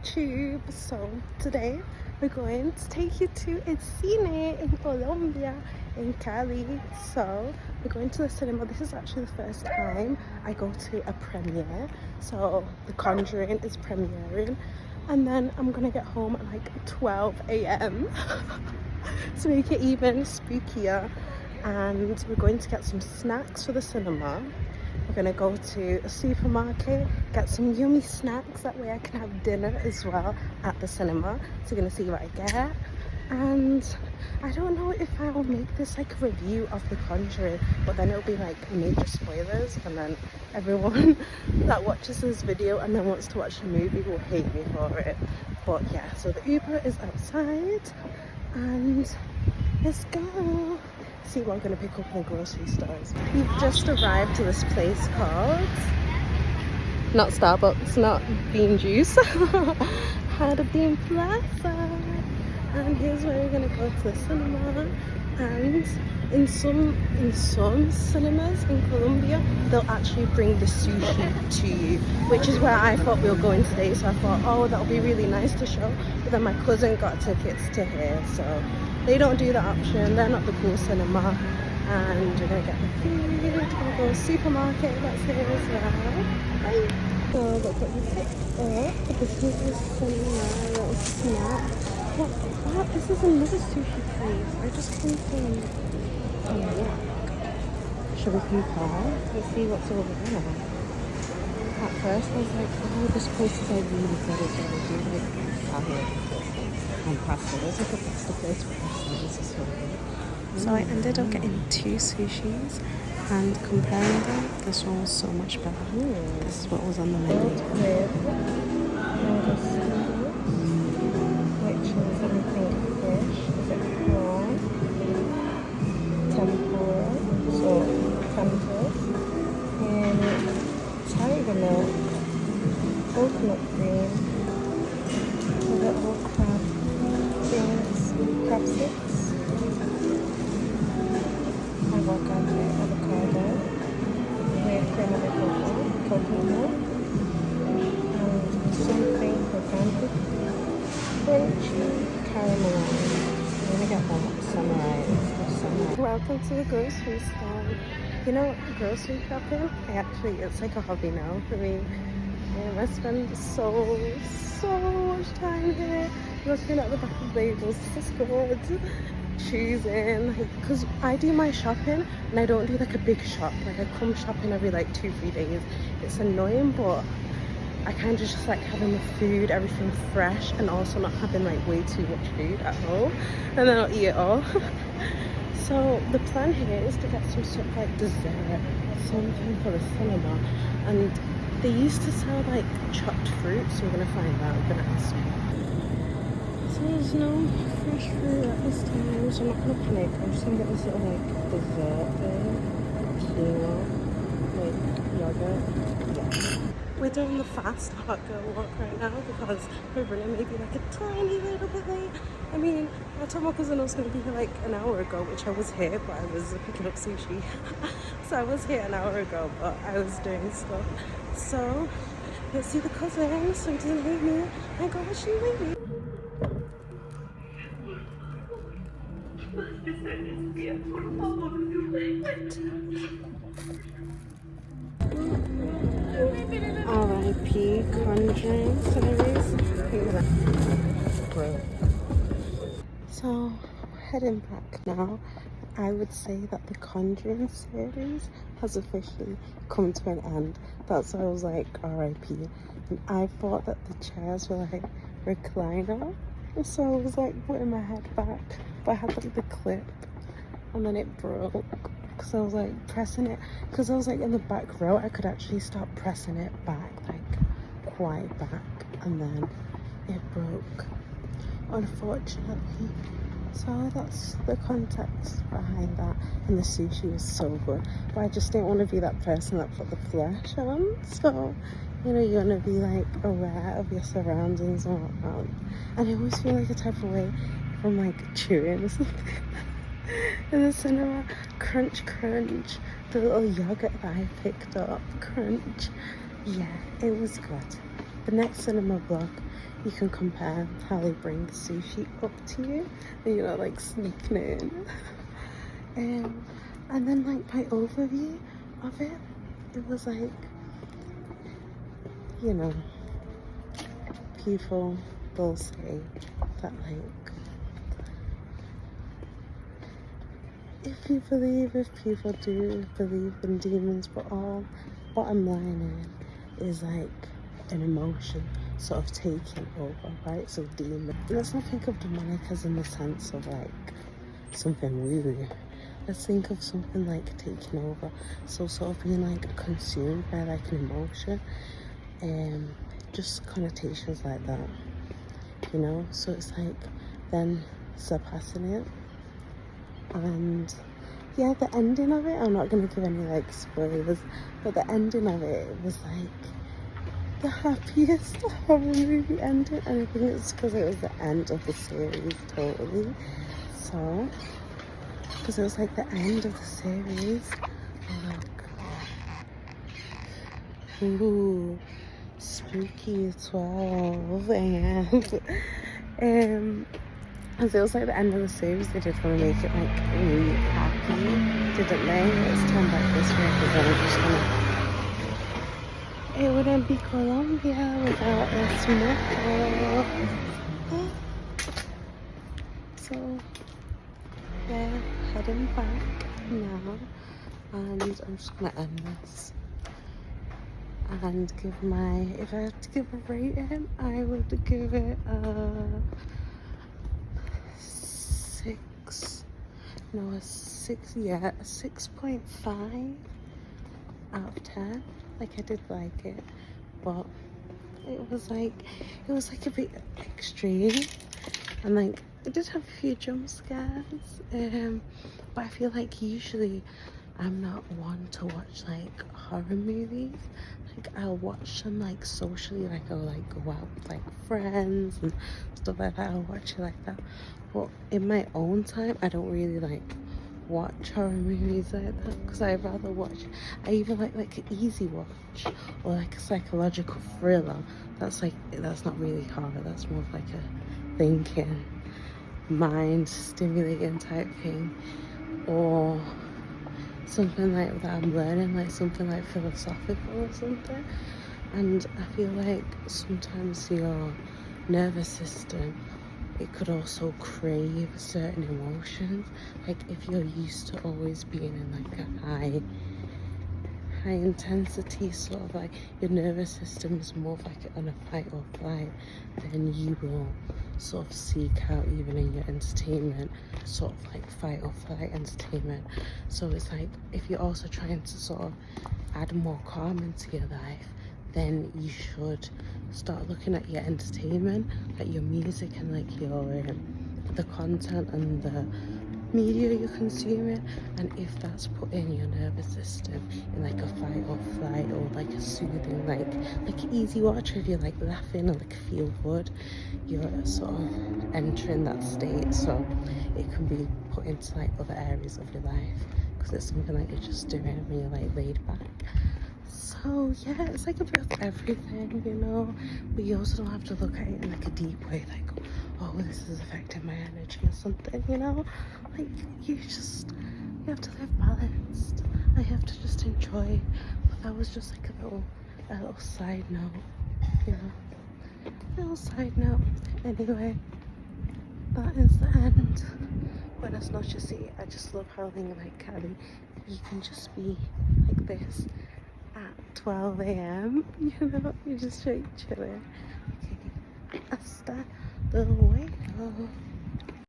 YouTube. So today we're going to take you to a cine in Colombia, in Cali. So we're going to the cinema. This is actually the first time I go to a premiere. So the Conjuring is premiering, and then I'm gonna get home at like 12 a.m. to make it even spookier. And we're going to get some snacks for the cinema. We're gonna go to a supermarket, get some yummy snacks, that way I can have dinner as well at the cinema. So we're gonna see what I get. And I don't know if I will make this like a review of The Conjuring, but then it'll be like major spoilers, and then everyone that watches this video and then wants to watch the movie will hate me for it. But yeah, so the Uber is outside and let's go see what I'm going to pick up in the grocery stores. We've just arrived to this place called, not Starbucks, not Bean Juice, Jardín Plaza. And here's where we're going to go to the cinema. And in some cinemas in Colombia, they'll actually bring the sushi to you, which is where I thought we were going today. So I thought, oh, that'll be really nice to show. But then my cousin got tickets to here, so they don't do that option. They're not the cool cinema. And we're gonna get the food. We're gonna go to the supermarket. That's here as well. Bye. So look what we picked up. This is the cinema little snack. What? This is another sushi place. I just came from work. Should we compare? Let's see what's over there. At first I was like, oh, this place is like really good as well. They do like salad and pasta. There's like a pasta place for pasta. This is so good. So I ended up getting 2 sushis, and comparing them, this one was so much better. This is what was on the menu. Which is, let me think, fish. Is it prawn? Tempura. So tempers. And tiger milk. Coconut cream. A little crab things. Crab sticks. Avocado. With crema de coconut milk. And something for pancake. Crunchy caramelized. I'm gonna get that summarized. Welcome to the grocery store. You know, grocery shopping, it's like a hobby now for me. I spend so much time here looking at the back of labels. This is good. Choosing, because I do my shopping and I don't do like a big shop. Like I come shopping every like 2-3 days. It's annoying, but I kind of just like having the food, everything fresh, and also not having like way too much food at home, and then I'll eat it all. So the plan here is to get some sort of like dessert, something for the cinema, and they used to sell like chopped fruit, so we're gonna find out. I'm gonna ask. So there's no fresh fruit at this time, so I'm not gonna panic. I'm just gonna get this little like dessert thing, quinoa, like yogurt. Yeah. We're doing the fast hot girl walk right now because we're running maybe like a tiny little bit late. I mean, I told my cousin I was going to be here like an hour ago, which I was here, but I was picking up sushi. So I was here an hour ago, but I was doing stuff. So let's see the cousin so he doesn't hate me. My gosh, she hate me. R.I.P. Conjuring series. So, heading back now, I would say that the Conjuring series has officially come to an end. That's why I was like R.I.P. And I thought that the chairs were like recliner, so I was like putting my head back, but I had like the clip, and then it broke. Because I was like pressing it, because I was like in the back row, I could actually start pressing it back, like quite back, and then it broke, unfortunately. So that's the context behind that. And the sushi was so good, but I just didn't want to be that person that put the flesh on. So, you know, you want to be like aware of your surroundings and whatnot. And I always feel like a type of way from like chewing or something. In the cinema, crunch, the little yogurt that I picked up, crunch. Yeah, it was good. The next cinema vlog, you can compare how they bring sushi up to you and you're not like sneaking in. And then like my overview of it, it was like, you know, people will say that like, if people do believe in demons, but all bottom line is like an emotion sort of taking over, right? So demon, let's not think of demonic as in the sense of like something woo. Let's think of something like taking over, so sort of being like consumed by like an emotion, just connotations like that, you know. So it's like then surpassing it. And yeah, the ending of it, I'm not gonna give any like spoilers, but the ending of it was like the happiest horror movie ending, and I think it's because it was the end of the series totally. So because it was like the end of the series. Ooh, spooky 12 and as it was like the end of the series, they did want to make it like really happy, didn't they? Let's turn back this way because then I'm just gonna... It wouldn't be Colombia without a smoker. So yeah, heading back now, and I'm just gonna end this and give my, if I had to give a rating, I would give it a 6.5 out of 10. Like, I did like it, but it was like a bit extreme, and like it did have a few jump scares, but I feel like usually I'm not one to watch like horror movies. Like, I'll watch them like socially, like I'll like go out with like friends and stuff like that. I'll watch it like that, but in my own time I don't really like watch horror movies like that, because I'd rather watch, I either like an easy watch or like a psychological thriller that's not really horror, that's more of like a thinking, mind stimulating type thing, or something like that I'm learning, like something like philosophical or something. And I feel like sometimes your nervous system, it could also crave certain emotions. Like if you're used to always being in like a high intensity, sort of like your nervous system is more of like on a fight or flight, then you will sort of seek out, even in your entertainment, sort of like fight or flight entertainment. So it's like if you're also trying to sort of add more calm into your life, then you should start looking at your entertainment, like your music and like your the content and the media you're consuming, and if that's putting your nervous system in like a fight or flight, or like a soothing, like easy watch, if you're like laughing or like feel good, you're sort of entering that state. So it can be put into like other areas of your life, because it's something like you're just doing when you're like laid back. So yeah, it's like a bit of everything, you know, but you also don't have to look at it in like a deep way, like, oh, this is affecting my energy or something, you know. Like, you have to live balanced. I have to just enjoy. But that was just like a little side note, you know, little side note. Anyway, that is the end. Buenas noches. See, I just love how in like Cali, you can just be like this at 12 a.m. You know, you're just straight chilling. Okay, hasta luego.